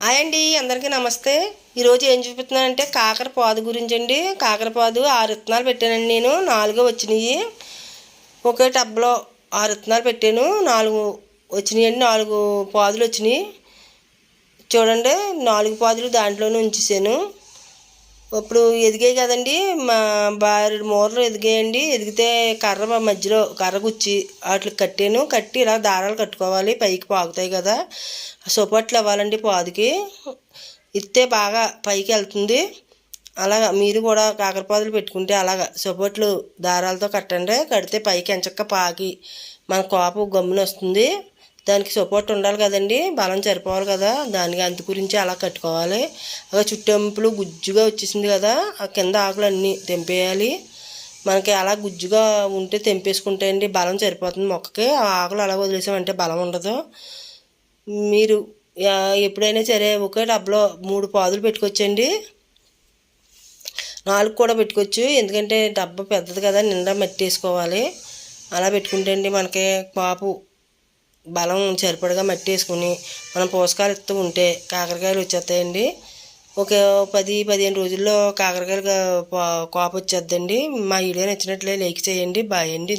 Hi అండి, అందరికీ నమస్తే. ఈరోజు ఏం చూపిస్తున్నానంటే కాకరపాదు గురించి అండి. కాకరపాదు 6 విత్తనాలు పెట్టానండి. నేను 4 వచ్చినాయి. ఒకే టబ్లో 6 విత్తనాలు పెట్టాను. 4 వచ్చినాయండి. 4 పాదులు వచ్చినాయి. చూడండి, 4 పాదులు దాంట్లోనే ఉంచేసాను. ఇప్పుడు ఎదిగాయి కదండి, మా బారెడు మూరలు ఎదిగాయండి. ఎదిగితే కర్ర మధ్యలో కర్ర గుచ్చి వాటికి కట్టాను. కట్టి ఇలా దారాలు కట్టుకోవాలి, పైకి పాకుతాయి కదా. సపోర్ట్లు ఇవ్వాలండి పాదుకి, ఇస్తే బాగా పైకి వెళ్తుంది. అలాగా మీరు కూడా కాకరపాదులు పెట్టుకుంటే అలాగా సపోర్ట్లు దారాలతో కట్టండి. కడితే పైకి ఎంచక్క పాకి మన కోప గమ్మున వస్తుంది. దానికి సపోర్ట్ ఉండాలి కదండి, బలం సరిపోవాలి కదా. దానికి అంత గురించి అలా కట్టుకోవాలి. అలా చుట్టెంపులు గుజ్జుగా వచ్చేసింది కదా, ఆ కింద ఆకులు అన్నీ తెంపేయాలి. మనకి అలా గుజ్జుగా ఉంటే తెంపేసుకుంటే అండి బలం సరిపోతుంది మొక్కకి. ఆ ఆకులు అలా వదిలేసామంటే బలం ఉండదు. మీరు ఎప్పుడైనా సరే ఒకే డబ్లో 3 పాదులు పెట్టుకోవచ్చండి. 4 కూడా పెట్టుకోవచ్చు, ఎందుకంటే డబ్బా పెద్దది కదా, నిండా మట్టి వేసుకోవాలి. అలా పెట్టుకుంటే అండి మనకి పాపు బలం సరిపడగా మట్టి వేసుకుని మనం పోషకాలు ఇస్తూ ఉంటే కాకరకాయలు వచ్చేస్తాయండి. ఒక 10-15 రోజుల్లో కాకరకాయలు కోప వచ్చేద్దండి. మా వీడియో నచ్చినట్లే లైక్ చేయండి. బాయ్ అండి.